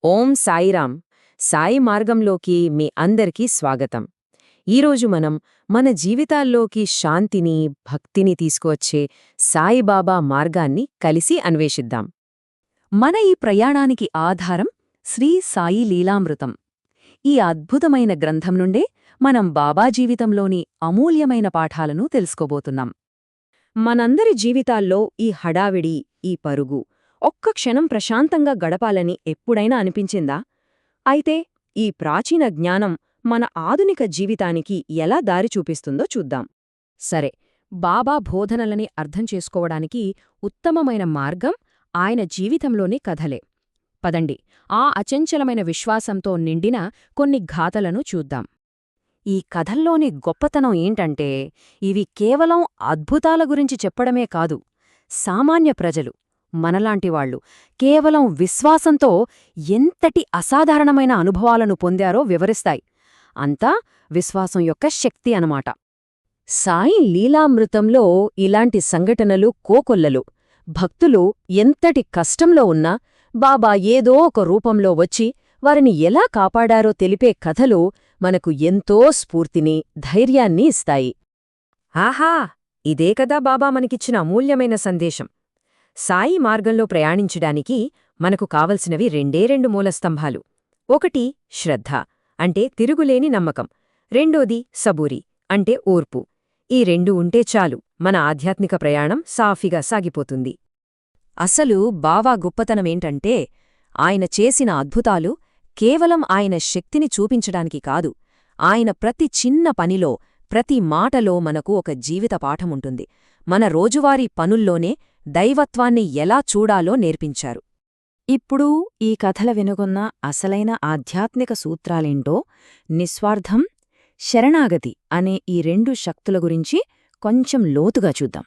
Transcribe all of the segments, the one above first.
ఓం సాయిరాం. సాయి మార్గంలోకి మీ అందరికీ స్వాగతం. ఈరోజు మనం మన జీవితాల్లోకి శాంతిని, భక్తిని తీసుకువచ్చే సాయిబాబా మార్గాన్ని కలిసి అన్వేషిద్దాం. మన ఈ ప్రయాణానికి ఆధారం శ్రీ సాయి లీలామృతం. ఈ అద్భుతమైన గ్రంథం నుండే మనం బాబా జీవితంలోని అమూల్యమైన పాఠాలను తెలుసుకోబోతున్నాం. మనందరి జీవితాల్లో ఈ హడావిడి, ఈ పరుగు ఒక్క క్షణం ప్రశాంతంగా గడపాలని ఎప్పుడైనా అనిపించిందా? అయితే ఈ ప్రాచీన జ్ఞానం మన ఆధునిక జీవితానికి ఎలా దారి చూపిస్తుందో చూద్దాం. సరే, బాబా బోధనలని అర్థం చేసుకోవడానికి ఉత్తమమైన మార్గం ఆయన జీవితంలోని కథలే. పదండి, ఆ అచంచలమైన విశ్వాసంతో నిండిన కొన్ని గాథలను చూద్దాం. ఈ కథల్లోని గొప్పతనం ఏంటంటే, ఇవి కేవలం అద్భుతాల గురించి చెప్పడమే కాదు, సామాన్య ప్రజలు, మనలాంటివాళ్లు కేవలం విశ్వాసంతో ఎంతటి అసాధారణమైన అనుభవాలను పొందారో వివరిస్తాయి. అంతా విశ్వాసం యొక్క శక్తి అనమాట. సాయి లీలామృతంలో ఇలాంటి సంఘటనలు కోకొల్లలు. భక్తులు ఎంతటి కష్టంలో ఉన్నా బాబా ఏదో ఒక రూపంలో వచ్చి వారిని ఎలా కాపాడారో తెలిపే కథలు మనకు ఎంతో స్ఫూర్తిని, ధైర్యాన్ని ఇస్తాయి. ఆహా! ఇదే కదా బాబా మనకిచ్చిన అమూల్యమైన సందేశం. సాయి మార్గంలో ప్రయాణించడానికి మనకు కావలసినవి రెండు మూలస్తంభాలు. ఒకటి శ్రద్ధ, అంటే తిరుగులేని నమ్మకం. రెండోది సబూరి, అంటే ఓర్పు. ఈ రెండు ఉంటే చాలు, మన ఆధ్యాత్మిక ప్రయాణం సాఫీగా సాగిపోతుంది. అసలు బాబా గొప్పతనమేంటంటే, ఆయన చేసిన అద్భుతాలు కేవలం ఆయన శక్తిని చూపించడానికి కాదు, ఆయన ప్రతి చిన్న పనిలో, ప్రతి మాటలో మనకు ఒక జీవిత పాఠముంటుంది. మన రోజువారీ పనుల్లోనే దైవత్వాన్ని ఎలా చూడాలో నేర్పించారు. ఇప్పుడు ఈ కథల వెనుకున్న అసలైన ఆధ్యాత్మిక సూత్రాలేంటో, నిస్వార్థం, శరణాగతి అనే ఈ రెండు శక్తుల గురించి కొంచెం లోతుగా చూద్దాం.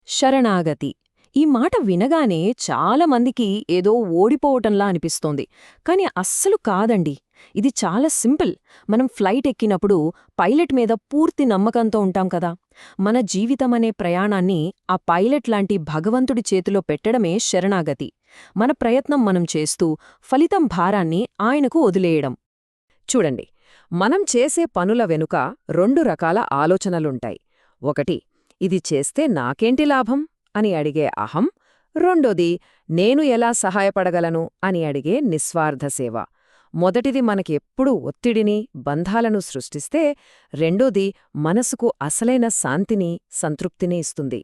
శరణాగతి ఈ మాట వినగానే చాలామందికి ఏదో ఓడిపోవటంలా అనిపిస్తోంది. కాని అస్సలు కాదండి. ఇది చాలా సింపుల్. మనం ఫ్లైట్ ఎక్కినప్పుడు పైలట్ మీద పూర్తి నమ్మకంతో ఉంటాం కదా. మన జీవితమనే ప్రయాణాన్ని ఆ పైలట్ లాంటి భగవంతుడి చేతిలో పెట్టడమే శరణాగతి. మన ప్రయత్నం మనం చేస్తూ ఫలితం భారాన్ని ఆయనకు వదిలేయడం. చూడండి, మనం చేసే పనుల వెనుక రెండు రకాల ఆలోచనలుంటాయి. ఒకటి, ఇది చేస్తే నాకేంటి లాభం అని అడిగే అహం. రెండోది, నేను ఎలా సహాయపడగలను అని అడిగే నిస్వార్థ సేవ. మొదటిది మనకెప్పుడూ ఒత్తిడిని, బంధాలను సృష్టిస్తే, రెండోది మనసుకు అసలైన శాంతిని, సంతృప్తిని ఇస్తుంది.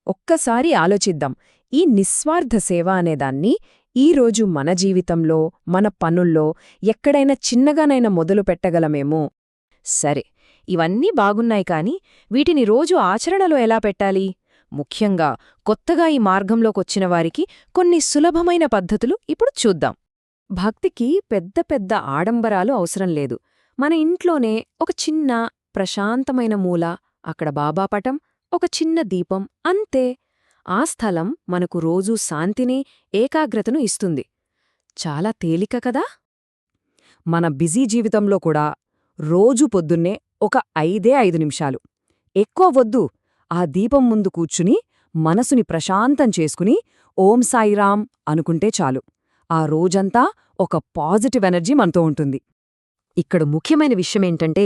ఒక్కసారి ఆలోచిద్దాం, ఈ నిస్వార్థ సేవ అనేదాన్ని ఈరోజు మన జీవితంలో, మన పనుల్లో ఎక్కడైనా చిన్నగానైనా మొదలు పెట్టగలమేమో. సరే, ఇవన్నీ బాగున్నాయి కాని వీటిని రోజు ఆచరణలో ఎలా పెట్టాలి? ముఖ్యంగా కొత్తగా ఈ మార్గంలోకొచ్చిన వారికి కొన్ని సులభమైన పద్ధతులు ఇప్పుడు చూద్దాం. భక్తికి పెద్ద పెద్ద ఆడంబరాలు అవసరం లేదు. మన ఇంట్లోనే ఒక చిన్న ప్రశాంతమైన మూల, అక్కడ బాబా పటం, ఒక చిన్న దీపం, అంతే. ఆ స్థలం మనకు రోజూ శాంతిని, ఏకాగ్రతను ఇస్తుంది. చాలా తేలిక కదా? మన బిజీ జీవితంలో కూడా రోజూ పొద్దున్నే ఒక 5 నిమిషాలు, ఎక్కువ వద్దు, ఆ దీపం ముందు కూర్చుని మనసుని ప్రశాంతం చేసుకుని ఓం సాయిరాం అనుకుంటే చాలు. ఆ రోజంతా ఒక పాజిటివ్ ఎనర్జీ మనతో ఉంటుంది. ఇక్కడ ముఖ్యమైన విషయమేంటంటే,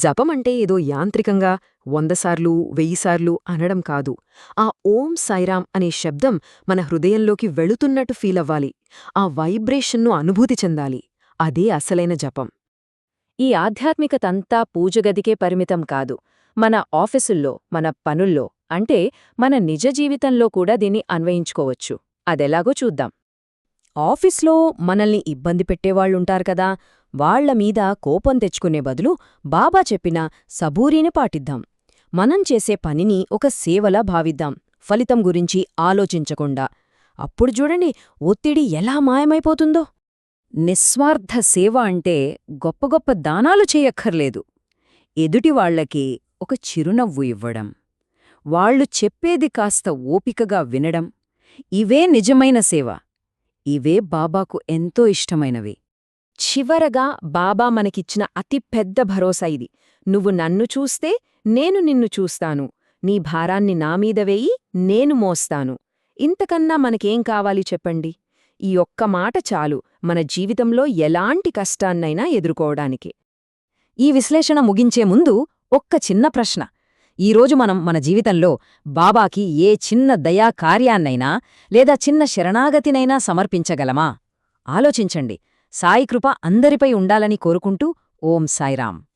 జపమంటే ఏదో యాంత్రికంగా 100 సార్లు 1000 సార్లు అనడం కాదు. ఆ ఓం సాయిరాం అనే శబ్దం మన హృదయంలోకి వెళుతున్నట్టు ఫీలవ్వాలి. ఆ వైబ్రేషన్ను అనుభూతి చెందాలి. అదే అసలైన జపం. ఈ ఆధ్యాత్మికతంతా పూజగదికే పరిమితం కాదు. మన ఆఫీసుల్లో, మన పనుల్లో, అంటే మన నిజ జీవితంలో కూడా దీన్ని అన్వయించుకోవచ్చు. అదెలాగో చూద్దాం. ఆఫీస్లో మనల్ని ఇబ్బంది పెట్టేవాళ్లుంటారు కదా, వాళ్లమీద కోపం తెచ్చుకునే బదులు బాబా చెప్పిన సబూరీని పాటిద్దాం. మనం చేసే పనిని ఒక సేవలా భావిద్దాం, ఫలితం గురించి ఆలోచించకుండా. అప్పుడు చూడండి, ఒత్తిడి ఎలా మాయమైపోతుందో. నిస్వార్థ సేవ అంటే గొప్ప గొప్ప దానాలు చేయక్కర్లేదు. ఎదుటివాళ్లకి ఒక చిరునవ్వు ఇవ్వడం, వాళ్లు చెప్పేది కాస్త ఓపికగా వినడం, ఇవే నిజమైన సేవ. ఇవే బాబాకు ఎంతో ఇష్టమైనవి. చివరగా బాబా మనకిచ్చిన అతి పెద్ద భరోసా ఇది. నువ్వు నన్ను చూస్తే నేను నిన్ను చూస్తాను, నీ భారాన్ని నామీద వేయి, నేను మోస్తాను. ఇంతకన్నా మనకేం కావాలి చెప్పండి? ఈ ఒక్క మాట చాలు మన జీవితంలో ఎలాంటి కష్టాన్నైనా ఎదుర్కోవడానికి. ఈ విశ్లేషణ ముగించే ముందు ఒక్క చిన్న ప్రశ్న. ఈరోజు మనం మన జీవితంలో బాబాకి ఏ చిన్న దయా కార్యాన్నైనా లేదా చిన్న శరణాగతినైనా సమర్పించగలమా? ఆలోచించండి. సాయి కృప అందరిపై ఉండాలని కోరుకుంటూ ఓం సాయిరాం.